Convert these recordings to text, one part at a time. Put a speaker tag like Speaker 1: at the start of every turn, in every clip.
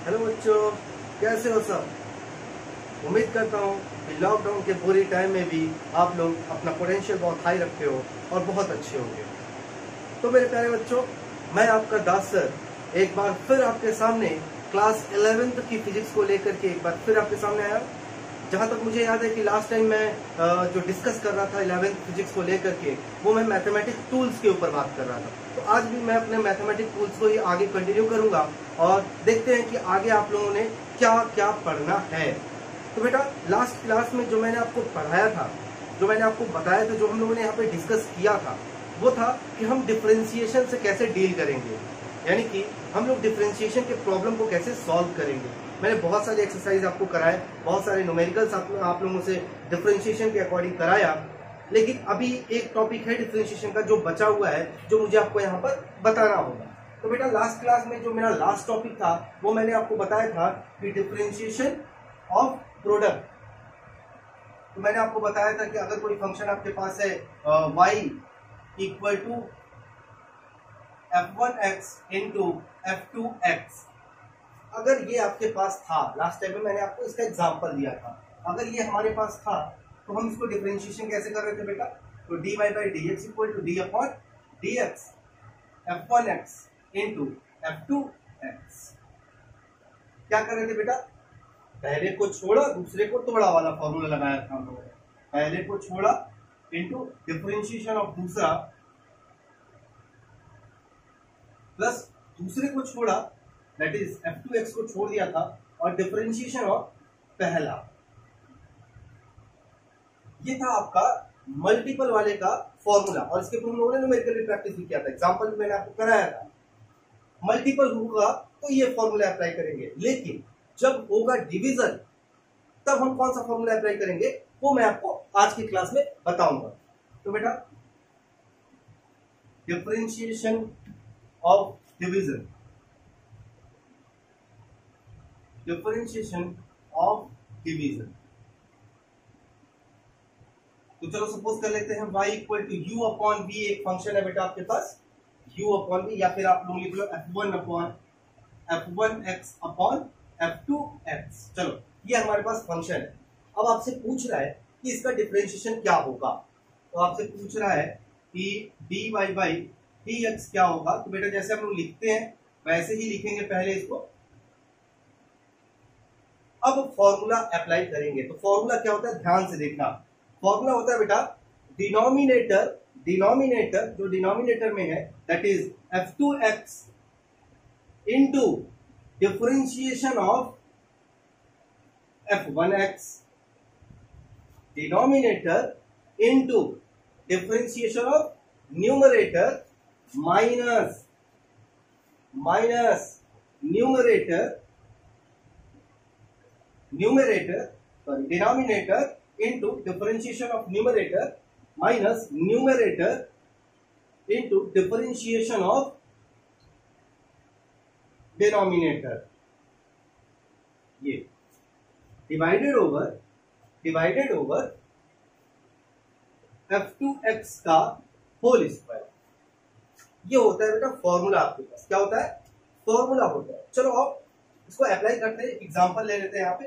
Speaker 1: Hello बच्चों, कैसे हो सब। उम्मीद करता हूँ कि लॉकडाउन के बुरी टाइम में भी आप लोग अपना पोटेंशियल बहुत हाई रखते हो और बहुत अच्छे होंगे। तो मेरे प्यारे बच्चों, मैं आपका दास सर एक बार फिर आपके सामने क्लास 11th की फिजिक्स को लेकर के एक बार फिर आपके सामने आया। जहां तक मुझे याद है कि लास्ट टाइम मैं जो डिस्कस कर रहा था 11th फिजिक्स को लेकर के, वो मैं मैथमेटिक्स टूल्स के ऊपर बात कर रहा था। तो आज भी मैं अपने मैथमेटिक्स टूल्स को ही आगे कंटिन्यू करूंगा और देखते हैं कि आगे आप लोगों ने क्या क्या पढ़ना है। तो बेटा, लास्ट क्लास में जो मैंने आपको पढ़ाया था, जो मैंने आपको बताया था, जो हम लोगों ने यहाँ पे डिस्कस किया था, वो था कि हम डिफरेंशिएशन से कैसे डील करेंगे, यानी कि हम लोग डिफरेंशिएशन के प्रॉब्लम को कैसे सॉल्व करेंगे। मैंने बहुत सारे एक्सरसाइज आपको कराए, बहुत सारे न्यूमेरिकल्स आप लोगों से डिफरेंशिएशन के अकॉर्डिंग कराया, लेकिन अभी एक टॉपिक है डिफरेंशिएशन का जो बचा हुआ है, जो मुझे आपको यहाँ पर बताना होगा। तो बेटा, लास्ट क्लास में जो मेरा लास्ट टॉपिक था वो मैंने आपको बताया था कि डिफरेंशिएशन ऑफ प्रोडक्ट। तो मैंने आपको बताया था कि अगर कोई फंक्शन आपके पास है y equal to f1x into f2x, अगर ये आपके पास था, लास्ट टाइम में मैंने आपको इसका एग्जांपल दिया था, अगर ये हमारे पास था तो हम इसको डिफरेंशिएशन कैसे कर रहे थे बेटा। तो dy by D X equal to D upon D X f1x into f2x। क्या कर रहे थे बेटा, पहले को छोड़ा दूसरे को तोड़ा वाला फॉर्मूला लगाया था हम लोगों ने। पहले को छोड़ा इंटू डिफरेंशिएशन ऑफ दूसरा प्लस दूसरे को छोड़ा, दैट इज f2x को छोड़ दिया था, और डिफरेंशिएशन ऑफ पहला। ये था आपका मल्टीपल वाले का फॉर्मूला, और इसके ऊपर हम लोगों ने न्यूमेरिकल प्रैक्टिस भी किया था, एग्जांपल मैंने आपको कराया था। मल्टीपल होगा तो ये फॉर्मूला अप्लाई करेंगे, लेकिन जब होगा डिवीजन तब हम कौन सा फॉर्मूला अप्लाई करेंगे वो मैं आपको आज की क्लास में बताऊंगा। तो बेटा, differentiation of division, differentiation of division. तो चलो सपोज कर लेते हैं y equal to u upon v एक फंक्शन है बेटा आपके पास, u अपॉन v, या फिर आप लोग लिख लो f1 upon f1x upon f2x। चलो, ये हमारे पास फंक्शन है। अब आपसे पूछ रहा है कि इसका डिफरेंशिएशन क्या होगा। तो आपसे पूछ रहा है कि dy बाई dx क्या होगा। तो बेटा, जैसे हम लोग लिखते हैं वैसे ही लिखेंगे पहले इसको। अब फॉर्मूला अप्लाई करेंगे। तो फॉर्मूला क्या होता है, ध्यान से देखना। फॉर्मूला होता है बेटा, डिनोमिनेटर जो डिनोमिनेटर में है, that is f2x into differentiation of f1x, denominator into differentiation of numerator minus denominator into differentiation of numerator minus numerator into differentiation of denominator, ये डिवाइडेड ओवर f2x का होल स्क्वायर। ये होता है बेटा formula आपके पास। क्या होता है, फॉर्मूला होता है। चलो अब इसको अप्लाई करते हैं, एग्जांपल ले लेते हैं। यहाँ पे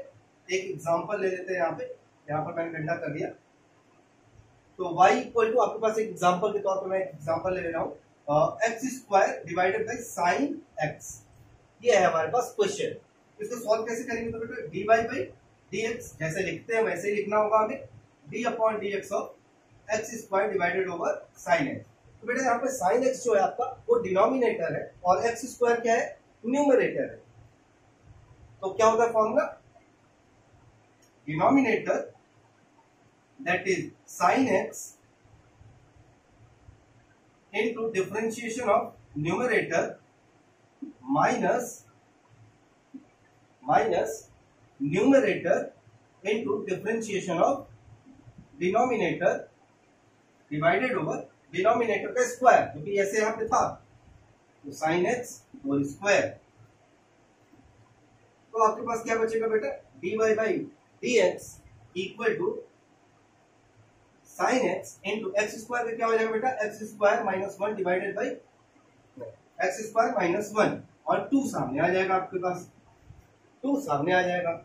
Speaker 1: एक एग्जांपल ले लेते हैं। यहाँ पर मैंने डंडा कर दिया। तो y इक्वल टू, आपके पास एक एग्जांपल के तौर पर मैं एक एग्जांपल ले रहा हूँ, x square divided by sine x. ये है हमारे पास क्वेश्चन। इसको सॉल्व कैसे करेंगे। तो बेटा, dy बाई dx जैसे लिखते हैं वैसे ही लिखना होगा हमें, d upon dx of x square divided over sine x. तो बेटा, यहाँ पे साइन एक्स जो है आपका वो डिनोमिनेटर है और एक्स स्क्वायर क्या है, न्यूमरेटर है। तो क्या होगा formula, denominator that is sine X into differentiation of numerator minus numerator into differentiation of denominator divided over denominator का स्क्वायर, क्योंकि ऐसे यहां पे था, तो साइन एक्स होल स्क्वायर। तो आपके पास क्या बचेगा बेटा, dy by D X equal to sine X into X square का क्या हो जाएगा बेटा, X square minus 1 divided by X square minus 1 और 2 सामने आ जाएगा आपके पास। 2 सामने आ जाएगा,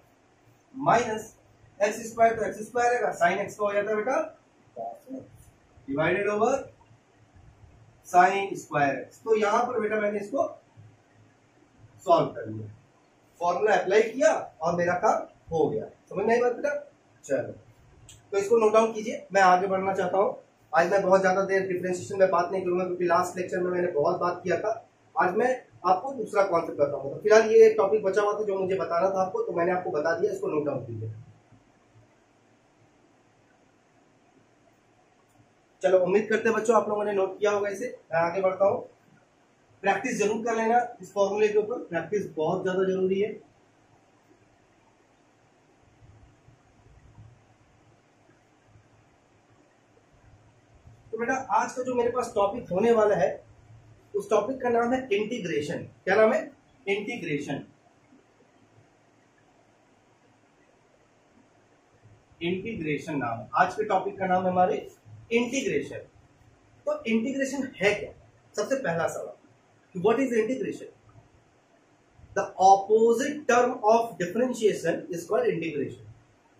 Speaker 1: माइनस एक्स स्क्वायर तो एक्स स्क्वायर रहेगा, साइन एक्स का हो जाता है बेटा divided over sine square x. तो यहां पर बेटा मैंने इसको सॉल्व कर लिया, फॉर्मूला अप्लाई किया और मेरा काम हो गया। समझ में आई बात बेटा? चलो तो इसको नोट डाउन कीजिए, मैं आगे बढ़ना चाहता हूँ। आज मैं बहुत ज्यादा देर डिफरेंशिएशन में बात नहीं करूंगा क्योंकि लास्ट लेक्चर में मैंने बहुत बात किया था। आज मैं आपको दूसरा कॉन्सेप्ट बताऊंगा। तो फिलहाल ये टॉपिक बचा हुआ था जो मुझे बताना था आपको, तो मैंने आपको बता दिया, इसको नोट डाउन कीजिए। चलो उम्मीद करते हैं बच्चों आप लोगों ने नोट किया होगा इसे। मैं आगे बढ़ता हूँ, प्रैक्टिस जरूर कर लेना इस फॉर्मूले के ऊपर, प्रैक्टिस बहुत ज्यादा जरूरी है। तो बेटा आज का जो मेरे पास टॉपिक होने वाला है उस टॉपिक का नाम है इंटीग्रेशन। क्या नाम है? इंटीग्रेशन। इंटीग्रेशन नाम है आज के टॉपिक का, नाम है हमारे इंटीग्रेशन। तो इंटीग्रेशन है क्या? सबसे पहला सवाल, what is integration? The opposite term of differentiation is called integration.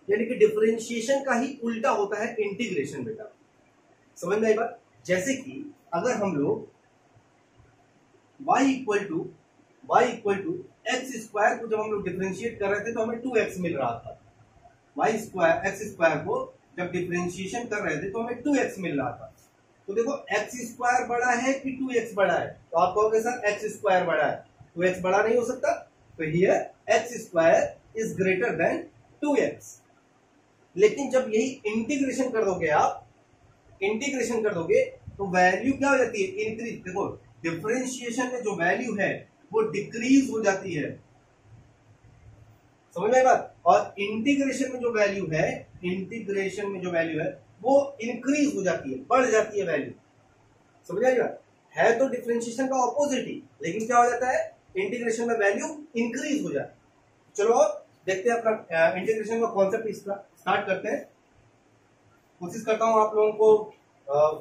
Speaker 1: यानी कि डिफरेंशिएशन का ही उल्टा होता है इंटीग्रेशन बेटा। समझ में आई बात? जैसे कि अगर हम लोग y equal to X square को जब हम लोग डिफरेंशिएट कर रहे थे तो हमें 2x मिल रहा था। y स्क्वायर एक्स स्क्वायर को जब डिफरेंशिएशन कर रहे थे तो हमें 2x मिल रहा था। तो देखो x स्क्वायर बड़ा है कि 2x बड़ा है? तो आप कहोगे सर x स्क्वायर बड़ा है, 2x बड़ा नहीं हो सकता। तो here x square is greater than 2x। लेकिन जब यही इंटीग्रेशन कर दोगे आप, इंटीग्रेशन कर दोगे तो वैल्यू क्या हो जाती है? इंक्रीज। देखो डिफरेंशिएशन में जो वैल्यू है वो डिक्रीज हो जाती है। समझ में बात? और इंटीग्रेशन में जो वैल्यू है, इंटीग्रेशन में जो वैल्यू है वो इंक्रीज हो जाती है, बढ़ जाती है वैल्यू। समझ आई बात? है तो डिफरेंशिएशन का ऑपोजिट ही, लेकिन क्या हो जाता है? इंटीग्रेशन में वैल्यू इंक्रीज हो जाती है। चलो देखते हैं अपना इंटीग्रेशन का कॉन्सेप्ट स्टार्ट करते हैं। कोशिश करता हूं आप लोगों को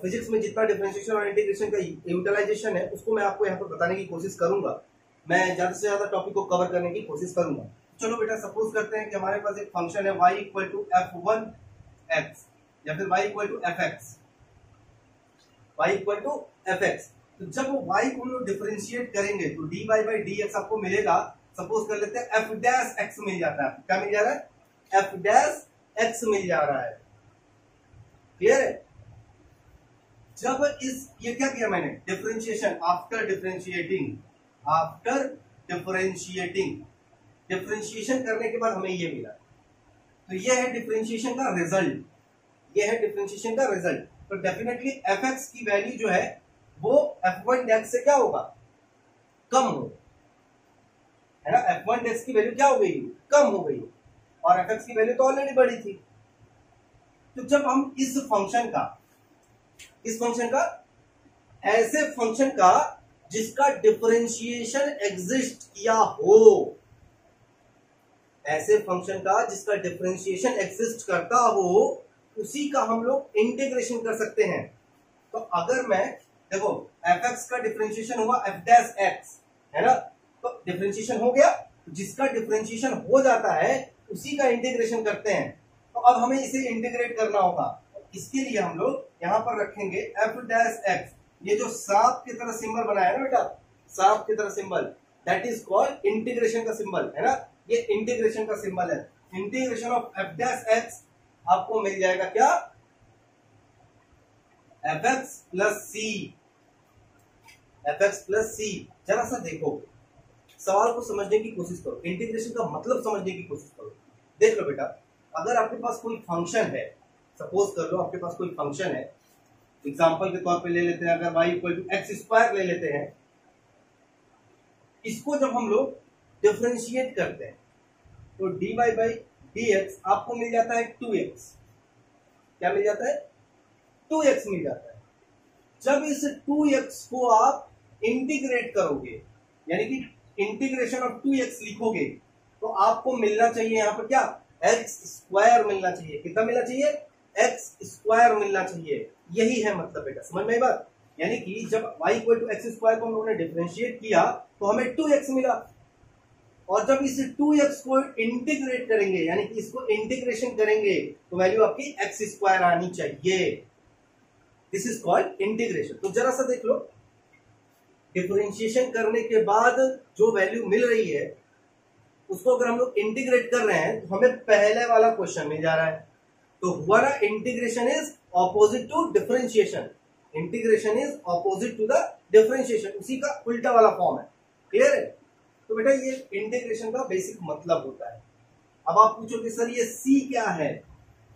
Speaker 1: फिजिक्स में जितना डिफरेंशिएशन और इंटीग्रेशन का यूटिलाइजेशन है उसको मैं आपको यहाँ पर बताने की कोशिश करूंगा। मैं ज्यादा से ज्यादा टॉपिक को कवर करने की कोशिश करूंगा। चलो बेटा सपोज करते हैं कि हमारे पास एक फंक्शन है y इक्वल टू f1x या फिर y equal to fx, y equal to fx। तो जब y को हम लोग डिफरेंशिएट करेंगे तो dy बाई dx आपको मिलेगा। सपोज कर लेते हैं f डैश x मिल जाता है। क्या मिल जा रहा है? f डैश x मिल जा रहा है। क्लियर है? जब ये क्या किया मैंने? डिफरेंशिएशन आफ्टर डिफरेंशिएशन करने के बाद हमें ये मिला। तो ये है डिफरेंशिएशन का रिजल्ट, ये है डिफरेंशिएशन का रिजल्ट। तो डेफिनेटली fx की वैल्यू जो है वो f1 से क्या होगा? कम हो, है ना? f1 की वैल्यू क्या हो गई? कम हो गई। और fx की वैल्यू तो ऑलरेडी बड़ी थी। तो जब हम इस फंक्शन का ऐसे फंक्शन का जिसका डिफरेंशिएशन एग्जिस्ट किया हो, ऐसे फंक्शन का जिसका डिफरेंशिएशन एग्जिस्ट करता हो, उसी का हम लोग इंटीग्रेशन कर सकते हैं। तो अगर मैं देखो fx का डिफरेंशिएशन हुआ f डैश x, है ना? तो डिफरेंशिएशन हो गया, जिसका डिफरेंशिएशन हो जाता है उसी का इंटीग्रेशन करते हैं। तो अब हमें इसे इंटीग्रेट करना होगा। इसके लिए हम लोग यहां पर रखेंगे f डैश x। ये जो सांप की तरह सिंबल बनाया है ना बेटा, सांप की तरह symbol, that is called integration का सिंबल, है ना? ये इंटीग्रेशन का सिंबल है। Integration of f dash x आपको मिल जाएगा क्या? fx plus c। जरा सा देखो, सवाल को समझने की कोशिश करो, इंटीग्रेशन का मतलब समझने की कोशिश करो। देख लो बेटा, अगर आपके पास कोई फंक्शन है, सपोज कर लो आपके पास कोई फंक्शन है, एग्जांपल के तौर पे ले लेते हैं, अगर y equal to X square ले लेते हैं, इसको जब हम लोग डिफरेंशिएट करते हैं तो dy बाई dx आपको मिल जाता है 2x। क्या मिल जाता है? 2x मिल जाता है। जब इस 2x को आप इंटीग्रेट करोगे, यानी कि इंटीग्रेशन ऑफ 2x लिखोगे, तो आपको मिलना चाहिए यहाँ पर क्या? x स्क्वायर मिलना चाहिए। कितना मिलना चाहिए? x स्क्वायर मिलना चाहिए। यही है मतलब बेटा, समझ में आई बात? यानी कि जब y equal to X square को हम लोगों ने डिफरेंशिएट किया तो हमें 2x मिला। और जब इस 2x को इंटीग्रेट करेंगे, यानी कि इसको इंटीग्रेशन करेंगे, तो वैल्यू आपकी एक्स स्क्वायर आनी चाहिए। This is called integration. तो जरा सा देख लो, डिफरेंशिएशन करने के बाद जो वैल्यू मिल रही है उसको अगर हम लोग इंटीग्रेट कर रहे हैं तो हमें पहले वाला क्वेश्चन मिल जा रहा है। तो हुआ ना, integration is opposite to differentiation. Integration is opposite to the differentiation, उसी का उल्टा वाला फॉर्म है। क्लियर है? तो बेटा ये इंटीग्रेशन का बेसिक मतलब होता है। अब आप पूछोगे सर ये c क्या है,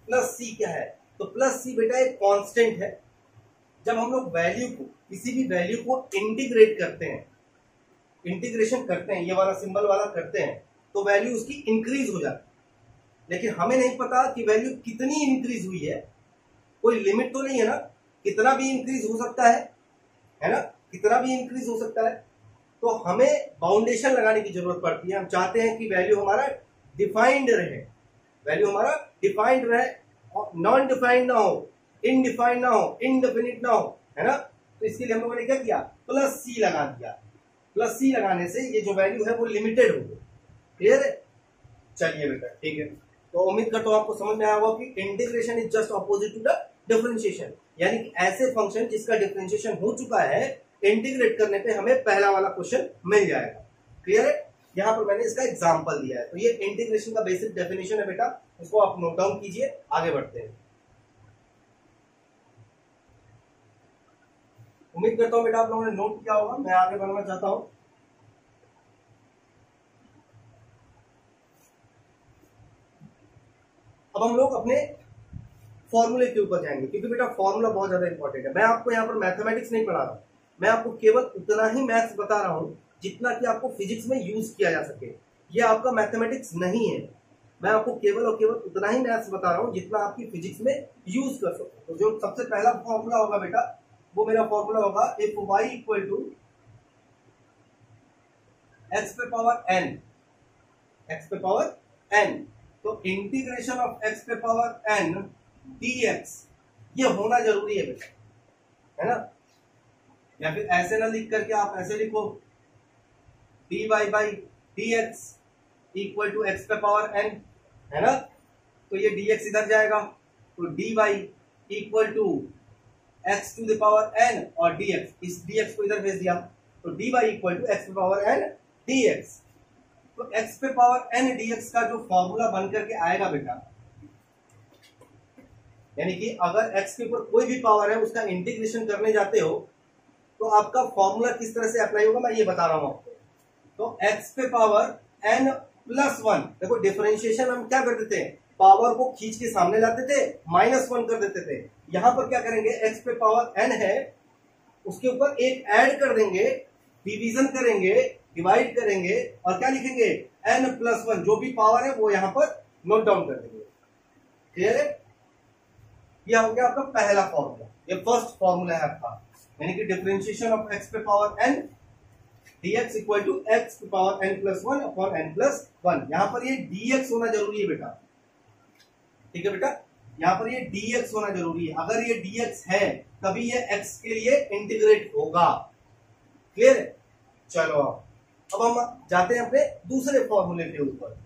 Speaker 1: प्लस c क्या है? तो प्लस c बेटा एक कांस्टेंट है। जब हम लोग वैल्यू को, किसी भी वैल्यू को इंटीग्रेट करते हैं, इंटीग्रेशन करते हैं, ये वाला सिंबल वाला करते हैं, तो वैल्यू उसकी इंक्रीज हो जाती है। लेकिन हमें नहीं पता कि वैल्यू कितनी इंक्रीज हुई है, कोई लिमिट तो नहीं है ना, कितना भी इंक्रीज हो सकता है ना, कितना भी इंक्रीज हो सकता है। तो हमें बाउंडेशन लगाने की जरूरत पड़ती है। हम चाहते हैं कि वैल्यू हमारा डिफाइंड रहे, वैल्यू हमारा डिफाइंड रहे, नॉन डिफाइंड ना हो, इनडिफाइंड ना हो, इनडेफिनिट ना हो, है ना। तो इसके लिए हम लोगों ने क्या किया, प्लस सी लगा दिया। प्लस सी लगाने से ये जो वैल्यू है वो लिमिटेड हो गई। क्लियर है? चलिए बेटा ठीक है। तो उम्मीद करता हूं आपको समझ में आया होगा कि integration is just opposite to the differentiation, यानी कि ऐसे फंक्शन जिसका डिफरेंशिएशन हो चुका है, इंटीग्रेट करने पे हमें पहला वाला क्वेश्चन मिल जाएगा। क्लियर है? यहां पर मैंने इसका एग्जांपल दिया है। तो ये इंटीग्रेशन का बेसिक डेफिनेशन है बेटा, इसको आप नोट डाउन कीजिए, आगे बढ़ते हैं। उम्मीद करता हूं बेटा आप लोगों ने नोट किया होगा। मैं आगे बढ़ना चाहता हूं। अब हम लोग अपने फॉर्मूले के ऊपर जाएंगे, क्योंकि बेटा फॉर्मूला बहुत ज्यादा इंपॉर्टेंट है। मैं आपको यहाँ पर मैथमेटिक्स नहीं पढ़ा रहा, मैं आपको केवल उतना ही मैथ्स बता रहा हूं जितना कि आपको फिजिक्स में यूज किया जा सके। ये आपका मैथमेटिक्स नहीं है, मैं आपको केवल और केवल उतना ही मैथ्स बता रहा हूं जितना आपकी फिजिक्स में यूज कर सको। तो जो सबसे पहला फॉर्मूला होगा बेटा, वो मेरा फॉर्मूला होगा if y equal to x पे पावर n, एक्स पे पावर n, तो इंटीग्रेशन ऑफ एक्स पे पावर n dx, ये होना जरूरी है बेटा, है ना। या फिर ऐसे ना लिख करके आप ऐसे लिखो dy by dx equal to x पे पावर n, है ना। तो ये dx इधर जाएगा, तो dy equal to x to the power n और dx, इस dx को इधर भेज दिया, तो dy इक्वल टू एक्स पे पावर n dx। तो x पे पावर n dx का जो फॉर्मूला बन करके आएगा बेटा, यानी कि अगर x के ऊपर कोई भी पावर है उसका इंटीग्रेशन करने जाते हो तो आपका फॉर्मूला किस तरह से अप्लाई होगा मैं ये बता रहा हूं आपको। तो x पे पावर n प्लस 1, देखो डिफरेंशिएशन हम क्या कर देते हैं, पावर को खींच के सामने लाते थे, -1 कर देते थे। यहां पर क्या करेंगे, x पे पावर n है, उसके ऊपर एक ऐड कर देंगे, डिवीजन करेंगे, डिवाइड करेंगे और क्या लिखेंगे, n प्लस 1, जो भी पावर है वो यहां पर नोट डाउन कर देंगे। क्लियर है? यह हो गया आपका पहला फॉर्मूला, ये फर्स्ट फॉर्मूला है आपका, यानी कि डिफरेंशिएशन ऑफ x पे power n dx equal to x पे power n plus 1 upon n plus 1। यहां पर ये dx होना जरूरी है बेटा, ठीक है बेटा, यहां पर ये dx होना जरूरी है। अगर ये dx है तभी ये x के लिए इंटीग्रेट होगा। क्लियर है? चलो अब हम जाते हैं अपने दूसरे फॉर्मूले के ऊपर।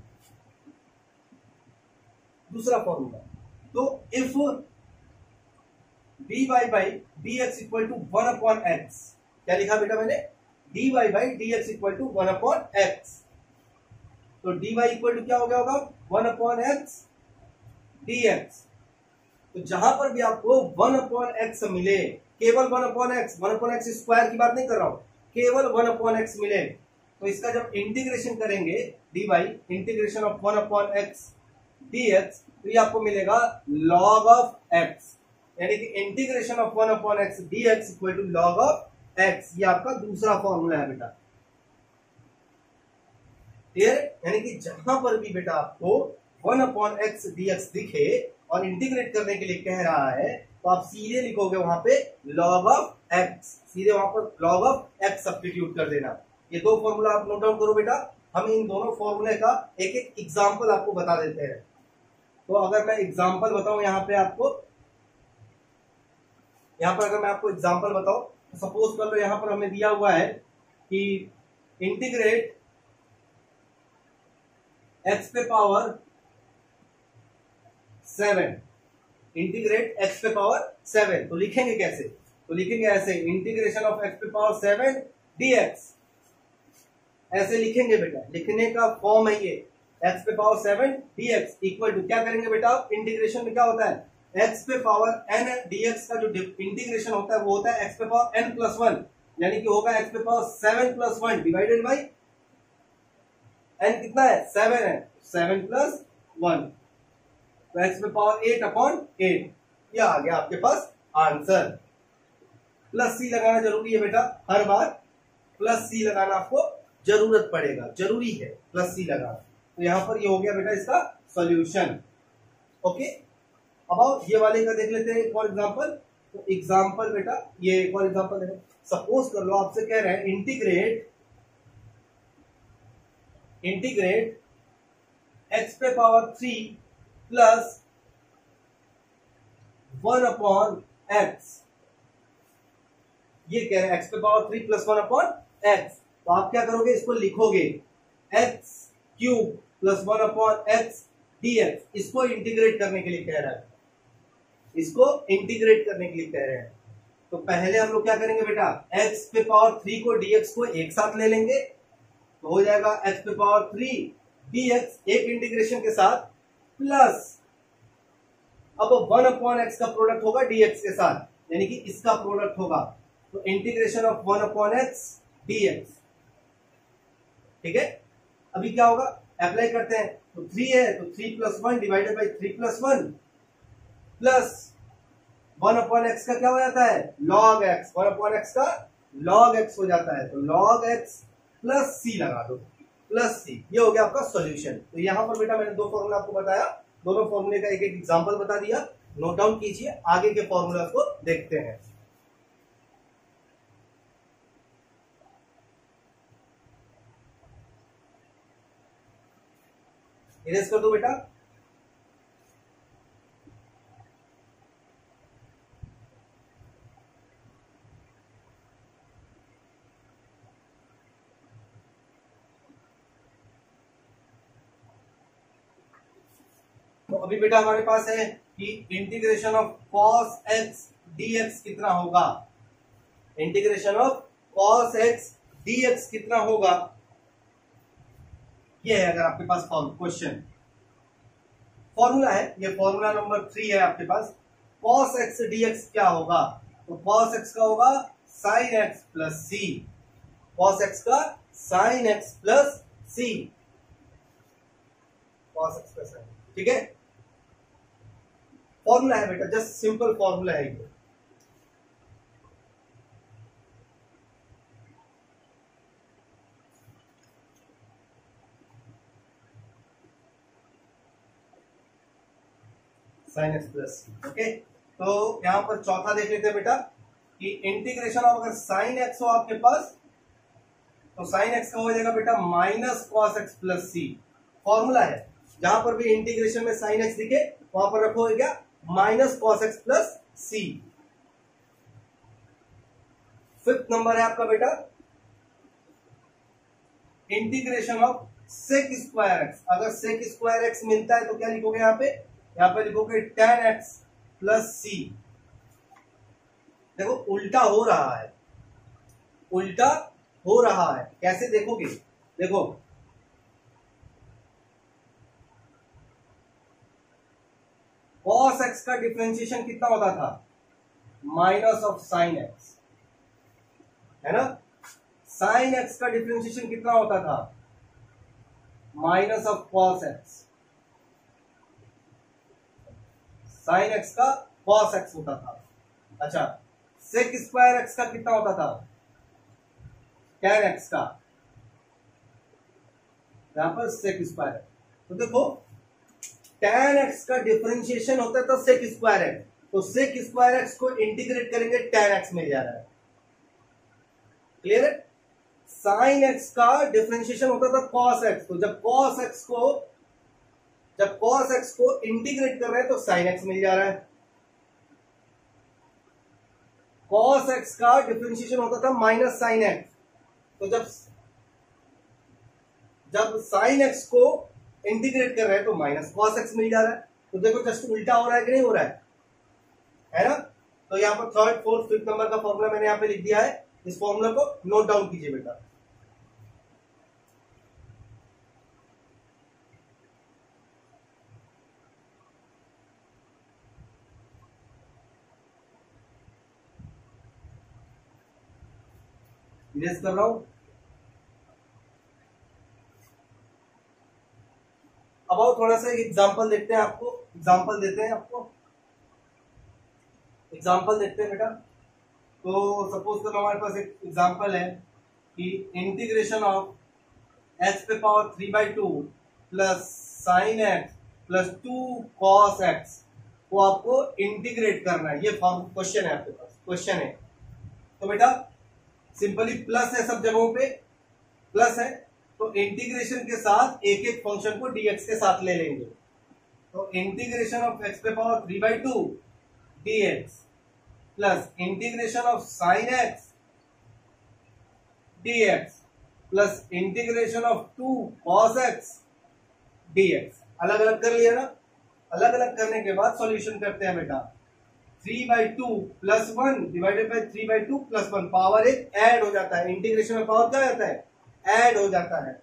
Speaker 1: दूसरा फॉर्मूला, तो if dy by dx equal to 1 upon x, क्या लिखा बेटा मैंने, dy by dx equal to 1 upon x. तो dy इक्वल टू क्या हो गया होगा, 1 अपॉन एक्स dx। तो जहां पर भी आपको 1 अपॉन एक्स मिले, केवल 1 अपॉन एक्स स्क्वायर की बात नहीं कर रहा हूं, केवल 1 अपॉन एक्स मिले, तो इसका जब इंटीग्रेशन करेंगे dy integration of 1 upon x dx, तो ये आपको मिलेगा log ऑफ x, यानी कि integration of 1 upon x dx equal to log of x। ये आपका दूसरा फॉर्मूला है बेटा। क्लियर? यानी कि जहां पर भी बेटा आपको 1 अपॉन एक्स dx दिखे और इंटीग्रेट करने के लिए कह रहा है, तो आप सीधे लिखोगे वहां पे log ऑफ x, सीधे वहां पर log ऑफ x सब्स्टिट्यूट कर देना। ये दो फॉर्मूला आप नोट डाउन करो बेटा। हम इन दोनों फॉर्मूले का एक एक एग्जांपल आपको बता देते हैं। तो अगर मैं एग्जांपल बताऊं यहाँ पे आपको, यहाँ पर अगर मैं आपको एग्जांपल बताऊं, तो सपोज कर लो यहाँ पर हमें दिया हुआ है कि इंटीग्रेट एक्स पे पावर 7, इंटीग्रेट एक्स पे पावर 7। तो लिखेंगे कैसे? तो लिखेंगे ऐसे, इंटीग्रेशन ऑफ एक्स पे पावर 7 dx, ऐसे लिखेंगे बेटा। लिखने का फॉर्म है ये, एक्स पे पावर 7 dx इक्वल टू, क्या करेंगे बेटा? इंटीग्रेशन में क्या होता है, एक्स पे पावर n dx का जो इंटीग्रेशन होता है वो होता है एक्स पे पावर n प्लस 1, यानी कि होगा एक्स पे power 7 plus 1 divided by n कितना है? 7 है, 7 प्लस 1, तो एक्स पे पावर 8 अपॉन 8। ये आ गया आपके पास आंसर। प्लस सी लगाना जरूरी है बेटा, हर बार प्लस सी लगाना आपको जरूरत पड़ेगा, जरूरी है प्लस सी लगाना। तो यहां पर ये हो गया बेटा इसका सॉल्यूशन। ओके, अब आओ ये वाले का देख लेते हैं फॉर एग्जांपल। तो एग्जांपल बेटा, ये फॉर एग्जांपल देखो, सपोज कर लो आपसे कह रहे हैं इंटीग्रेट एक्स पे पावर 3 प्लस 1 अपॉन एक्स। ये कह रहे हैं एक्स पे पावर 3 प्लस 1 अपॉन एक्स। तो आप क्या करोगे, इसको लिखोगे x cube plus 1 upon x dx। इसको इंटीग्रेट करने के लिए कह रहा है, इसको इंटीग्रेट करने के लिए कह रहे हैं। तो पहले हम लोग क्या करेंगे बेटा, एक्स पे पावर 3 को dx को एक साथ ले लेंगे, तो हो जाएगा एक्स पे पावर 3 dx एक इंटीग्रेशन के साथ, प्लस अब 1 अपॉन एक्स का प्रोडक्ट होगा dx के साथ, यानी कि इसका प्रोडक्ट होगा। तो integration of 1 upon x dx। ठीक है, अभी क्या होगा, अप्लाई करते हैं। तो 3 है तो 3 plus 1 divided by 3 plus 1 plus 1 upon x का क्या हो जाता है, लॉग एक्स। 1 अपॉन एक्स का लॉग एक्स हो जाता है, तो लॉग एक्स प्लस सी लगा दो, प्लस सी। ये हो गया आपका सॉल्यूशन। तो यहां पर बेटा मैंने दो फॉर्मूला आपको बताया, दोनों फॉर्मूले का एक एक एग्जांपल बता दिया, नोट डाउन कीजिए, आगे के फॉर्मूला को देखते हैं। इरेज कर दो बेटा। तो अभी बेटा हमारे पास है कि integration of cos x dx कितना होगा, integration of cos x dx कितना होगा, ये है अगर आपके पास क्वेश्चन। फॉर्मूला है ये, फॉर्मूला नंबर 3 है आपके पास। cos x dx क्या होगा, तो cos x का होगा sin x प्लस सी, cos x का sin x प्लस सी, cos x प्लस sin। ठीक है, फॉर्मूला है बेटा, जस्ट सिंपल फॉर्मूला है ये। sin x प्लस सी। ओके, तो यहां पर चौथा देख लेते हैं बेटा कि इंटीग्रेशन ऑफ, अगर sin x हो आपके पास तो sin x का हो जाएगा बेटा माइनस cos x प्लस सी। फॉर्मूला है, जहां पर भी इंटीग्रेशन में sin x दिखे वहां पर रखोगे क्या, माइनस cos x प्लस सी। फिफ्थ नंबर है आपका बेटा integration of sec square x. अगर sec स्क्वायर एक्स मिलता है तो क्या लिखोगे, यहाँ पे लिखोगे tan x प्लस सी। देखो उल्टा हो रहा है, उल्टा हो रहा है, कैसे देखोगे, देखो cos x का डिफरेंशिएशन कितना होता था, माइनस ऑफ sin x, है ना। sin x का डिफरेंशिएशन कितना होता था, minus of cos x। sin x का cos x होता था। अच्छा, sec स्क्वायर x का कितना होता था, tan x का, यहां पर sec स्क्वायर। तो देखो tan x का डिफरेंशिएशन होता था sec स्क्वायर x, तो sec स्क्वायर x को इंटीग्रेट करेंगे tan x मिल जा रहा है, क्लियर है। sin x का डिफरेंशिएशन होता था cos x, तो जब cos x को इंटीग्रेट कर रहे हैं तो sin x मिल जा रहा है। cos x का डिफरेंशिएशन होता था माइनस sin x, तो जब sin x को इंटीग्रेट कर रहे हैं तो माइनस कॉस एक्स मिल जा रहा है। तो देखो जस्ट उल्टा हो रहा है कि नहीं हो रहा है ना। तो यहाँ पर थर्ड फोर्थ फिफ्थ नंबर का फॉर्मूला मैंने यहाँ पे लिख दिया है, इस फॉर्मूला को नोट डाउन कीजिए बेटा। इरेज कर रहा हूं। अब आओ थोड़ा सा एग्जांपल देखते हैं, आपको एग्जांपल देते हैं, आपको एग्जांपल देखते हैं बेटा। तो सपोज करो हमारे पास एक एग्जांपल है कि इंटीग्रेशन ऑफ एक्स पे power 3/2 plus sine x plus 2 cos x को आपको इंटीग्रेट करना है। ये क्वेश्चन है आपके पास, क्वेश्चन है। तो बेटा सिंपली प्लस है, सब जगहों पे प्लस है, तो इंटीग्रेशन के साथ एक एक फंक्शन को dx के साथ ले लेंगे। तो इंटीग्रेशन ऑफ एक्स पे power 3/2 dx plus integration of sine x dx plus integration of 2 cos x dx। अलग अलग कर लिया ना। अलग अलग करने के बाद सॉल्यूशन करते हैं बेटा। 3/2 plus 1 divided by 3/2 plus 1, power एक ऐड हो जाता है। इंटीग्रेशन में पावर क्या हो जाता है? ऐड हो जाता है।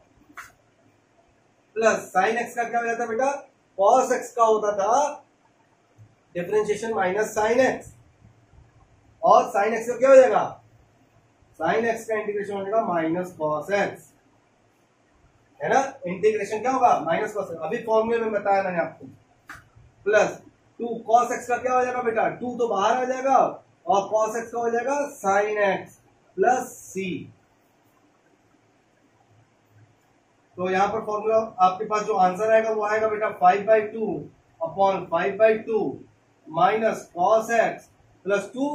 Speaker 1: प्लस साइन एक्स का क्या हो जाता है बेटा? कॉस एक्स का होता था डिफरेंशिएशन माइनस साइन एक्स, और साइन एक्स का क्या हो जाएगा? साइन एक्स का इंटीग्रेशन हो जाएगा माइनस कॉस एक्स, है ना। इंटीग्रेशन क्या होगा? Minus cos x. अभी फॉर्मूले में बताया मैंने आपको। प्लस 2 cos x का क्या हो जाएगा बेटा? 2 तो बाहर आ जाएगा, और cos x का हो जाएगा sin x प्लस c। तो यहां पर फॉर्मूला आपके पास जो आंसर आएगा वो आएगा बेटा 5/2 upon 5/2 minus cos x plus 2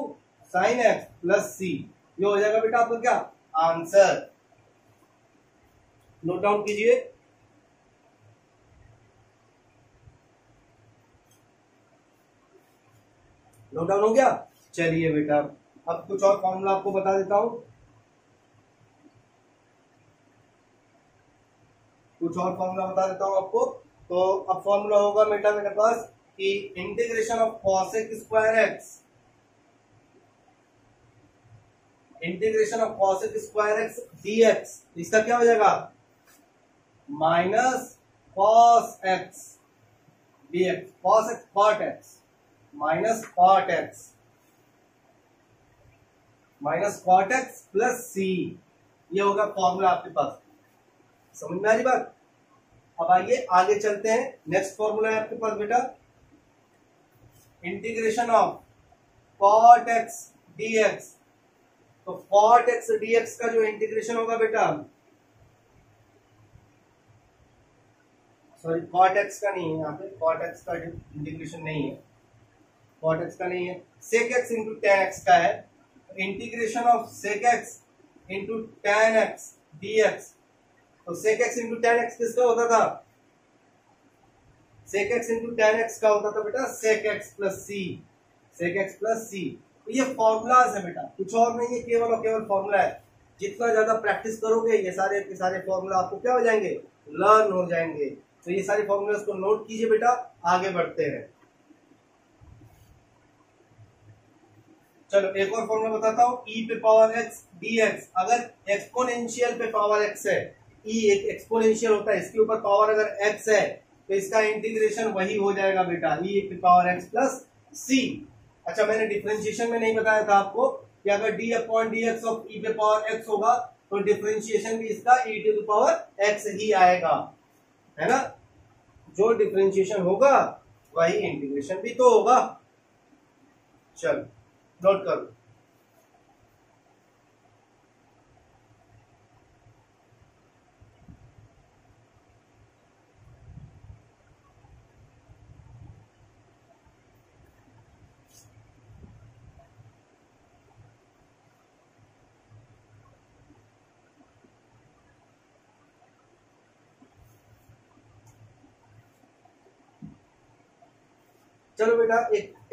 Speaker 1: sin x plus c। ये हो जाएगा बेटा आपका क्या आंसर। नोट डाउन कीजिए। नोट डाउन हो गया। चलिए बेटा अब कुछ और फॉर्मूला आपको बता देता हूं, कुछ और फॉर्मूला बता देता हूं आपको। तो अब फॉर्मूला होगा बेटा मेरे पास कि integration of cosec square x, integration of cosec square x dx, इसका क्या हो जाएगा? Minus cos x dx, cos x cot x minus cot x minus cot x plus c। ये होगा फॉर्मूला आपके पास। समझ में आ रही बात? अब आइए आगे चलते हैं। नेक्स्ट फॉर्मूला है आपके पास बेटा integration of cot x dx। तो cot x dx का जो इंटीग्रेशन होगा बेटा, सॉरी cot x का नहीं है, यहाँ पे cot x का इंटीग्रेशन नहीं है, cot x का नहीं है, sec x into tan x का है। Integration of sec x into tan x dx। तो sec x into tan x किसका होता था? sec x into tan x का होता था बेटा sec x plus c, sec x plus c। तो ये फॉर्मूलाज है बेटा, कुछ और नहीं है, केवल और केवल फॉर्मूला है। जितना ज्यादा प्रैक्टिस करोगे ये सारे के सारे फॉर्मूला आपको क्या हो जाएंगे? लर्न हो जाएंगे। तो ये सारे फॉर्मूलाज को नोट कीजिए बेटा, आगे बढ़ते हैं। चलो एक और फॉर्मूला बताता हूँ, e पे पावर x dx। अगर एक्सपोनेंशियल पे पावर x है, e एक एक्सपोनेंशियल होता है, इसके ऊपर पावर अगर x है तो इसका इंटीग्रेशन वही हो जाएगा बेटा e पे पावर x प्लस c। अच्छा मैंने डिफरेंशिएशन में नहीं बताया था आपको कि अगर d upon dx of e पे पावर x होगा तो डिफरेंशिएशन भी इसका e to the power x ही आएगा, है ना। जो डिफरेंशिएशन होगा वही इंटीग्रेशन भी तो होगा। चलो नोट करो। चलो बेटा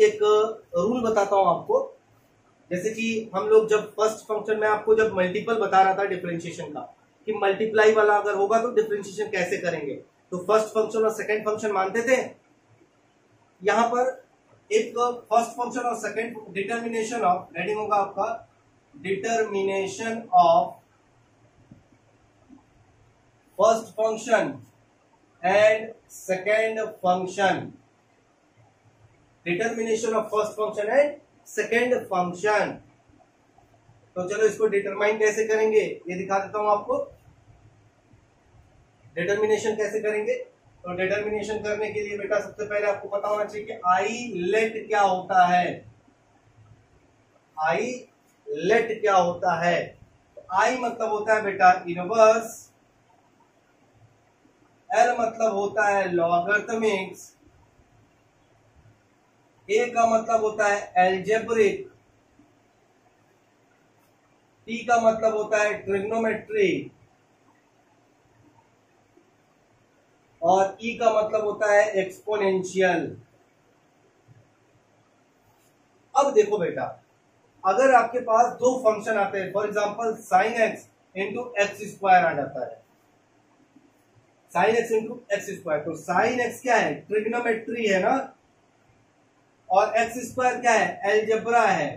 Speaker 1: एक रूल बताता हूं आपको। जैसे कि हम लोग जब फर्स्ट फंक्शन में आपको जब मल्टीपल बता रहा था डिफरेंशिएशन का कि मल्टीप्लाई वाला अगर होगा तो डिफरेंशिएशन कैसे करेंगे, तो फर्स्ट फंक्शन और सेकेंड फंक्शन मानते थे। यहां पर एक फर्स्ट फंक्शन और सेकेंड डिटर्मिनेशन ऑफ रेडिंग होगा आपका determination of first function and second function, determination of first function and second function. तो चलो इसको डिटरमाइन कैसे करेंगे ये दिखा देता हूं आपको। डिटर्मिनेशन कैसे करेंगे, तो डिटर्मिनेशन करने के लिए बेटा सबसे पहले आपको पता होना चाहिए कि आई लेट क्या होता है। आई लेट क्या होता है, तो आई मतलब होता है बेटा इनवर्स, एल मतलब होता है लॉगरिथमिक्स, ए का मतलब होता है एल्जेब्रिक, टी का मतलब होता है ट्रिग्नोमेट्री और ई का मतलब होता है एक्सपोनेंशियल। अब देखो बेटा, अगर आपके पास दो फंक्शन आते हैं, for example sine X into X square आ जाता है, sine X into X square, तो साइन एक्स क्या है, ट्रिग्नोमेट्री है ना, और एक्स स्क्वायर क्या है, एलजेब्रा है।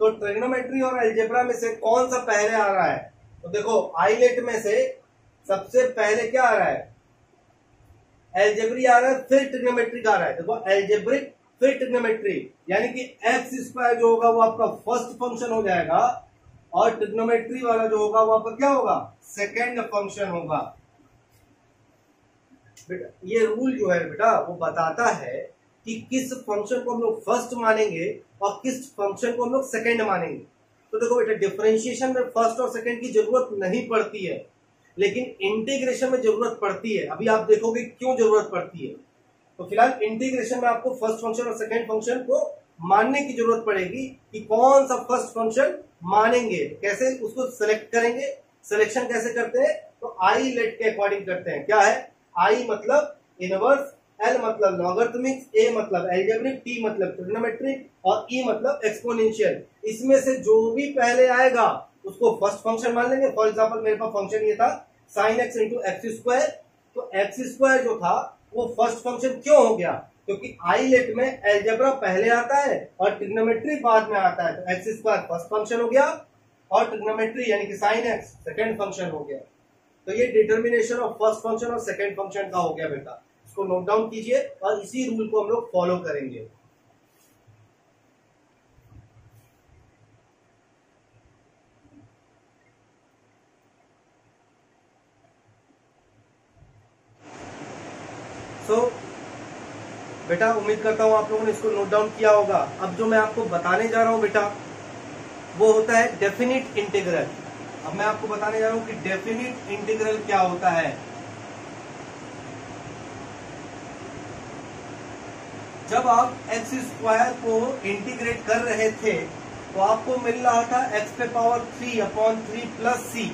Speaker 1: तो ट्रिग्नोमेट्री और एलजेब्रा में से कौन सा पहले आ रहा है, तो देखो आईलेट में से सबसे पहले क्या आ रहा है, एलजेब्री आ रहा है, फिर ट्रिग्नोमेट्री आ रहा है। देखो एलजेब्रिक फिर ट्रिग्नोमेट्री, यानी कि एक्स स्क्वायर जो होगा वो आपका फर्स्ट फंक्शन हो जाएगा और ट्रिग्नोमेट्री वाला जो होगा वो आपका क्या होगा, सेकेंड फंक्शन होगा। बेटा ये रूल जो है बेटा वो बताता है कि किस फंक्शन को हम लोग फर्स्ट मानेंगे और किस फंक्शन को हम लोग सेकेंड मानेंगे। तो देखो बेटा डिफरेंशिएशन में फर्स्ट और सेकेंड की जरूरत नहीं पड़ती है, लेकिन इंटीग्रेशन में जरूरत पड़ती है। अभी आप देखोगे क्यों जरूरत पड़ती है। तो फिलहाल इंटीग्रेशन में आपको फर्स्ट फंक्शन और सेकेंड फंक्शन को मानने की जरूरत पड़ेगी कि कौन सा फर्स्ट फंक्शन मानेंगे, कैसे उसको सेलेक्ट करेंगे। सिलेक्शन कैसे करते हैं, तो आई लेट के अकॉर्डिंग करते हैं। क्या है, आई मतलब इनवर्स, एल मतलब लॉगरिथमिक्स, ए मतलब एल्जेब्रिक, टी मतलब ट्रिग्नोमेट्रिक और ई मतलब एक्सपोनेंशियल। इसमें से जो भी पहले आएगा उसको फर्स्ट फंक्शन मान लेंगे। फॉर एग्जांपल मेरे पास फंक्शन ये था sign X into X square, तो एक्स स्क्वायर जो था वो फर्स्ट फंक्शन क्यों हो गया, क्योंकि आई लेट में एल्जेब्रा पहले आता है और ट्रिग्नोमेट्री बाद में आता है। तो एक्स स्क्वायर फर्स्ट फंक्शन हो गया और ट्रिग्नोमेट्री यानी कि साइन एक्स सेकेंड फंक्शन हो गया। तो ये डिटर्मिनेशन ऑफ फर्स्ट फंक्शन और सेकेंड फंक्शन का हो गया बेटा। इसको नोट डाउन कीजिए और इसी रूल को हम लोग फॉलो करेंगे। बेटा उम्मीद करता हूं आप लोगों ने इसको नोट डाउन किया होगा। अब जो मैं आपको बताने जा रहा हूं बेटा वो होता है डेफिनिट इंटीग्रल। अब मैं आपको बताने जा रहा हूं कि डेफिनिट इंटीग्रल क्या होता है। जब आप एक्स स्क्वायर को इंटीग्रेट कर रहे थे तो आपको मिल रहा था एक्स पे पावर 3 अपॉन 3 प्लस सी,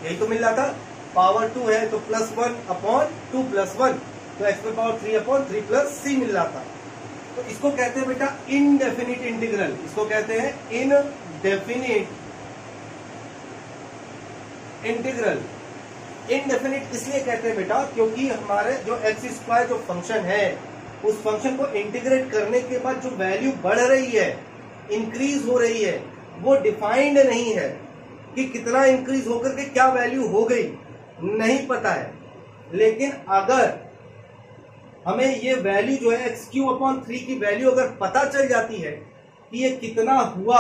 Speaker 1: यही तो मिल रहा था। पावर 2 है तो प्लस 1 अपॉन 2 प्लस 1, तो एक्स पे पावर 3 अपॉन 3 प्लस सी मिल रहा था। तो इसको कहते हैं बेटा इनडेफिनिट इंटीग्रल। इसको कहते हैं इनडेफिनिट इंटीग्रल। इनडेफिनिट इसलिए कहते हैं बेटा क्योंकि हमारे जो एक्स स्क्वायर जो फंक्शन है उस फंक्शन को इंटीग्रेट करने के बाद जो वैल्यू बढ़ रही है, इंक्रीज हो रही है, वो डिफाइंड नहीं है कि कितना इंक्रीज होकर के क्या वैल्यू हो गई, नहीं पता है। लेकिन अगर हमें ये वैल्यू जो है एक्स क्यू अपॉन 3 की वैल्यू अगर पता चल जाती है कि ये कितना हुआ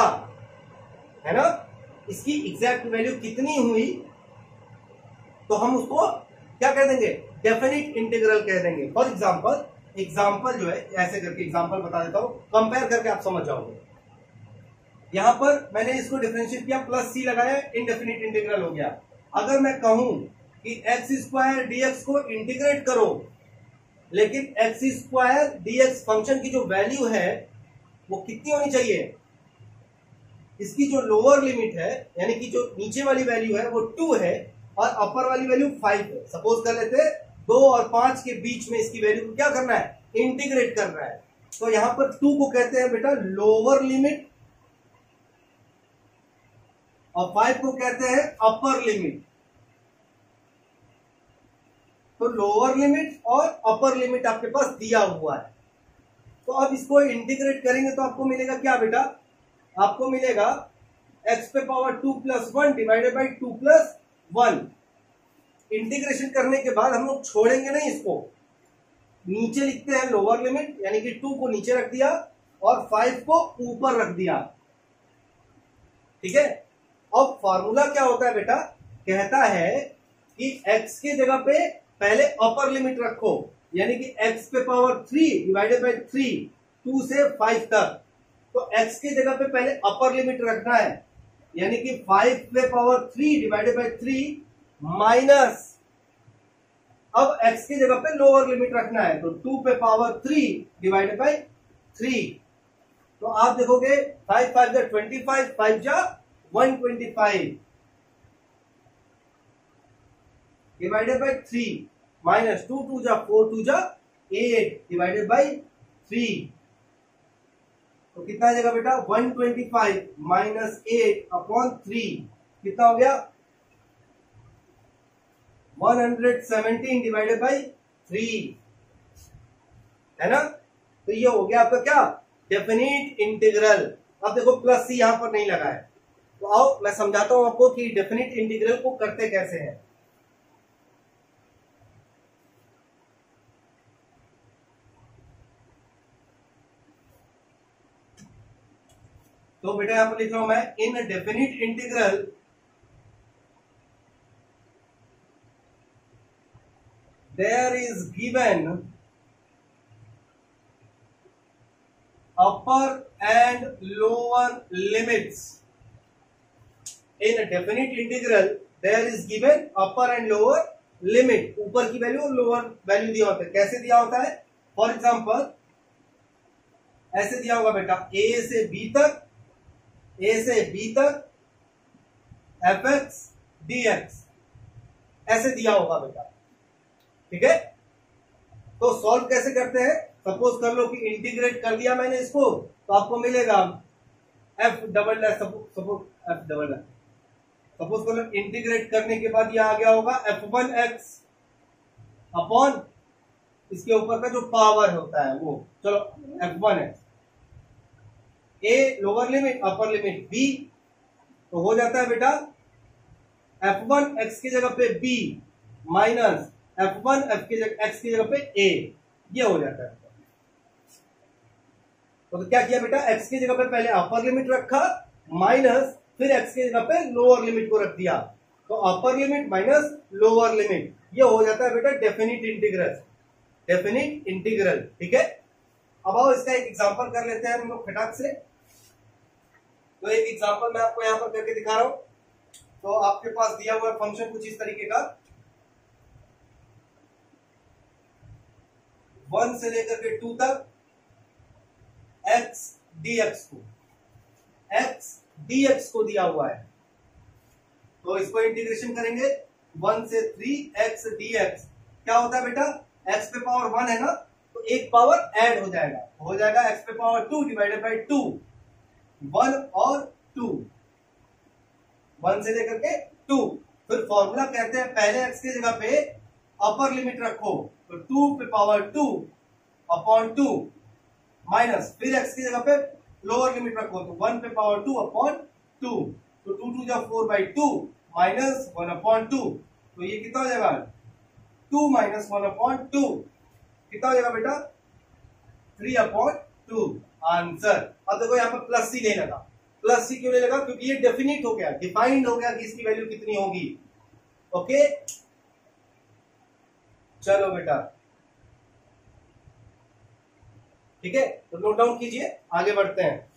Speaker 1: है ना, इसकी एग्जैक्ट वैल्यू कितनी हुई, तो हम उसको क्या कह देंगे, डेफिनिट इंटीग्रल कह देंगे। फॉर एग्जाम्पल जो है ऐसे करके एग्जाम्पल बता देता हूं, कंपेयर करके आप समझ जाओगे। यहां पर मैंने इसको डिफरेंशिएट किया, प्लस सी लगाया, इनडेफिनिट इंटीग्रल हो गया। अगर मैं कहूं कि एक्स स्क्वायर डीएक्स को इंटीग्रेट करो, लेकिन एक्स स्क्वायर डीएक्स फंक्शन की जो वैल्यू है वो कितनी होनी चाहिए, इसकी जो लोअर लिमिट है यानी कि जो नीचे वाली वैल्यू है वो 2 है और अपर वाली वैल्यू 5 है। सपोज कर लेते 2 और 5 के बीच में इसकी वैल्यू को क्या करना है, इंटीग्रेट करना है। तो यहां पर 2 को कहते हैं बेटा लोअर लिमिट और 5 को कहते हैं अपर लिमिट। तो लोअर लिमिट और अपर लिमिट आपके पास दिया हुआ है। तो अब इसको इंटीग्रेट करेंगे तो आपको मिलेगा क्या बेटा, आपको मिलेगा x पे power 2 plus 1 divided by 2 plus 1। Integration करने के बाद हम लोग छोड़ेंगे नहीं, इसको नीचे लिखते हैं लोअर लिमिट, यानी कि 2 को नीचे रख दिया और 5 को ऊपर रख दिया। ठीक है, अब फॉर्मूला क्या होता है बेटा, कहता है कि x के जगह पे पहले अपर लिमिट रखो, यानी कि x पे पावर 3 डिवाइडेड बाई 3, 2 से 5 तक। तो x के जगह पे पहले अपर लिमिट रखना है, यानी कि 5 पे पावर 3 डिवाइडेड बाई 3 माइनस, अब x की जगह पे लोअर लिमिट रखना है, तो 2 पे पावर 3 डिवाइडेड बाई 3। तो आप देखोगे 5 5 जा 25, 5 जा 125 डिवाइडेड बाई 3 माइनस 2 2 जा 4 2 जा 8 डिवाइडेड बाई 3। तो कितना आ जाएगा बेटा, 125 माइनस 8 अपॉन 3 कितना हो गया, 117 डिवाइडेड बाई 3, है ना। तो ये हो गया आपका क्या, डेफिनिट इंटीग्रल। अब देखो प्लस सी यहां पर नहीं लगा है, तो आओ मैं समझाता हूं आपको कि डेफिनिट इंटीग्रल को करते कैसे हैं। तो बेटा यहां पर लिख रहा हूं मैं, इन definite integral there is given upper and lower limits. In a definite integral there is given upper and lower limit, ऊपर की वैल्यू और लोअर वैल्यू दिया होता है। कैसे दिया होता है, फॉर एग्जांपल ऐसे दिया होगा बेटा, a से b तक, a से b तक fx dx, ऐसे दिया होगा बेटा। ठीक है, तो सॉल्व कैसे करते हैं, सपोज कर लो कि इंटीग्रेट कर दिया मैंने इसको, तो आपको मिलेगा F double dash, suppose F double dash, suppose कर लो इंटीग्रेट करने के बाद ये आ गया होगा f1x अपॉन इसके ऊपर का जो पावर होता है वो, चलो f1x, a lower limit upper limit b, तो हो जाता है बेटा f1x की जगह पे b माइनस f1 x की जगह पे a, ये हो जाता है। तो क्या किया बेटा, x की जगह पे पहले अपर लिमिट रखा माइनस फिर x की जगह पे लोअर लिमिट को रख दिया, तो upper limit minus lower limit, ये हो जाता है बेटा डेफिनिट इंटीग्रल, डेफिनिट इंटीग्रल। ठीक है, अब आओ इसका एक एग्जांपल कर लेते हैं हम लोग फटाक से। तो एक एग्जांपल मैं आपको यहां पर करके दिखा रहा हूं। तो आपके पास दिया हुआ फंक्शन कुछ इस तरीके का, 1 से लेकर के 2 तक x dx को दिया हुआ है, तो इसको इंटीग्रेशन करेंगे 1 से 3x dx। क्या होता है बेटा, x पे पावर 1 है ना, तो एक पावर ऐड हो जाएगा x पे पावर 2 डिवाइडेड बाई 2, 1 और 2, 1 से लेकर के 2। फिर फॉर्मूला कहते हैं पहले x की जगह पे अपर लिमिट रखो, तो 2 पे पावर 2 अपॉन 2 माइनस फिर x की जगह पे लोअर लिमिट रखो, तो 1 पे पावर 2 अपॉन 2, तो 2 2 जा 4 बाई 2 माइनस 1 अपॉन 2, तो ये कितना हो जाएगा 2 माइनस 1 अपॉन 2, कितना हो जाएगा बेटा 3 अपॉन 2 आंसर। अब देखो यहाँ पर प्लस सी नहीं लगा, प्लस सी क्यों नहीं लगा, क्योंकि ये डेफिनिट हो गया, डिफाइंड हो गया कि इसकी वैल्यू कितनी होगी। ओके चलो बेटा, ठीक है, तो नोट डाउन कीजिए, आगे बढ़ते हैं।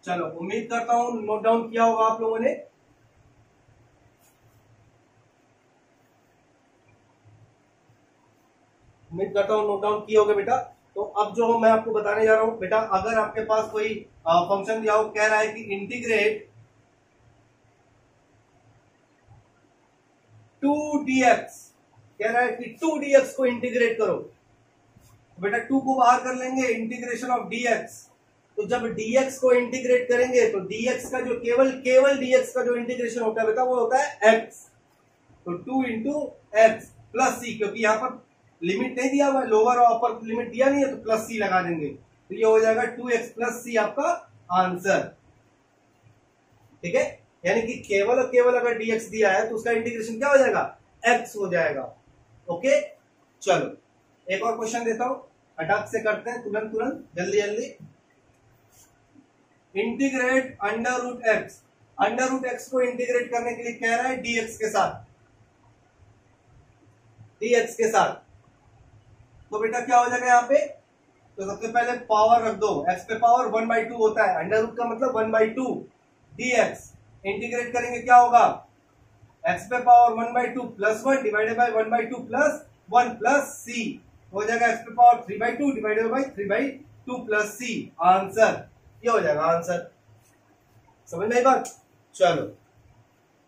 Speaker 1: चलो उम्मीद करता हूं नोट डाउन किया होगा आप लोगों ने। उम्मीद करता हूं नोट डाउन किए होगे बेटा। तो अब जो मैं आपको बताने जा रहा हूं बेटा, अगर आपके पास कोई फंक्शन दिया हो, कह रहा है कि इंटीग्रेट 2dx, कह रहा है कि 2dx को इंटीग्रेट करो, बेटा 2 को बाहर कर लेंगे, इंटीग्रेशन ऑफ dx तो जब dx को इंटीग्रेट करेंगे तो dx का जो केवल dx का जो इंटीग्रेशन होता है बेटा वो होता है x। तो 2 इंटू एक्स प्लस सी, क्योंकि यहाँ पर लिमिट नहीं दिया हुआ है, लोअर और अपर लिमिट दिया नहीं है, तो प्लस सी लगा देंगे, तो ये हो जाएगा 2x प्लस सी आपका आंसर। ठीक है, यानी कि केवल और केवल अगर dx दिया है तो उसका इंटीग्रेशन क्या हो जाएगा, x हो जाएगा। ओके, चलो एक और क्वेश्चन देता हूं, फटाक से करते हैं, तुरंत जल्दी जल्दी। इंटीग्रेट अंडर रूट एक्स को इंटीग्रेट करने के लिए कह रहा है dx के साथ, तो बेटा क्या हो जाएगा यहाँ पे, तो सबसे पहले पावर रख दो, x पे पावर 1/2 होता है, अंडर रूट का मतलब 1/2 dx, इंटीग्रेट करेंगे क्या होगा, x पे power 1/2 plus 1 divided by 1/2 plus 1 plus c, हो जाएगा x पे power 3/2 divided by 3/2 plus c, answer ये हो जाएगा आंसर। समझ में आई बात? चलो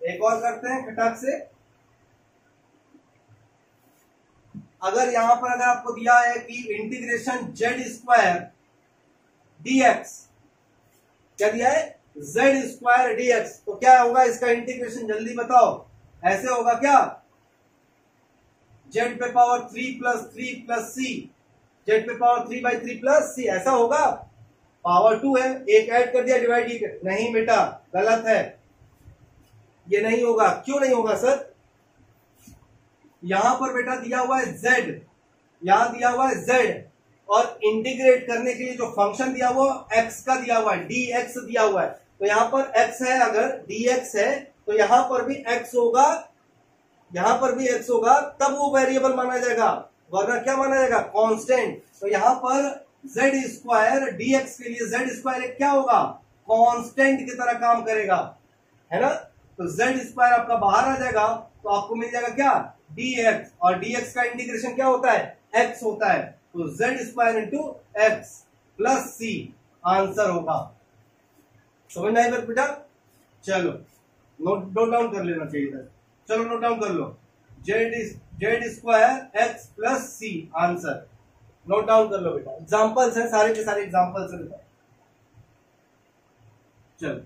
Speaker 1: एक और करते हैं फटाक से। अगर यहां पर अगर आपको दिया है कि इंटीग्रेशन z² dx, क्या दिया है, z² dx, तो क्या होगा इसका इंटीग्रेशन, जल्दी बताओ, ऐसे होगा क्या, z पे पावर 3 प्लस c, z पे पावर 3/3 प्लस c, ऐसा होगा, पावर 2 है, एक ऐड कर दिया, डिवाइड नहीं बेटा, गलत है, ये नहीं होगा। क्यों नहीं होगा सर, यहां पर बेटा दिया हुआ है z, यहां दिया हुआ है z, और इंटीग्रेट करने के लिए जो फंक्शन दिया हुआ x का दिया हुआ है, dx दिया हुआ है, तो यहां पर x है, अगर dx है तो यहां पर भी x होगा, यहां पर भी x होगा, तब वो वेरिएबल माना जाएगा, वरना क्या माना जाएगा, कांस्टेंट। तो यहां पर z² dx के लिए z² एक क्या होगा, कांस्टेंट की तरह काम करेगा, है ना, तो z² आपका बाहर आ जाएगा, तो आपको मिल जाएगा क्या, dx, और dx का इंटीग्रेशन क्या होता है, x होता है, तो z² into x plus C answer होगा। समझ में आई बात बेटा? चलो नोट डाउन कर लेना चाहिए था, चलो नोट डाउन कर लो, z² x plus C answer, note down कर लो बेटा, एग्जांपल्स हैं, सारे के सारे एग्जांपल्स हैं बेटा। चलो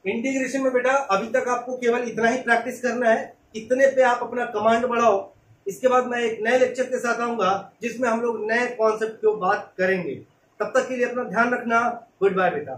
Speaker 1: इंटीग्रेशन में बेटा अभी तक आपको केवल इतना ही प्रैक्टिस करना है, इतने पे आप अपना कमांड बढ़ाओ, इसके बाद मैं एक नए लेक्चर के साथ आऊंगा जिसमें हम लोग नए कॉन्सेप्ट की बात करेंगे। तब तक के लिए अपना ध्यान रखना, गुड बाय बेटा।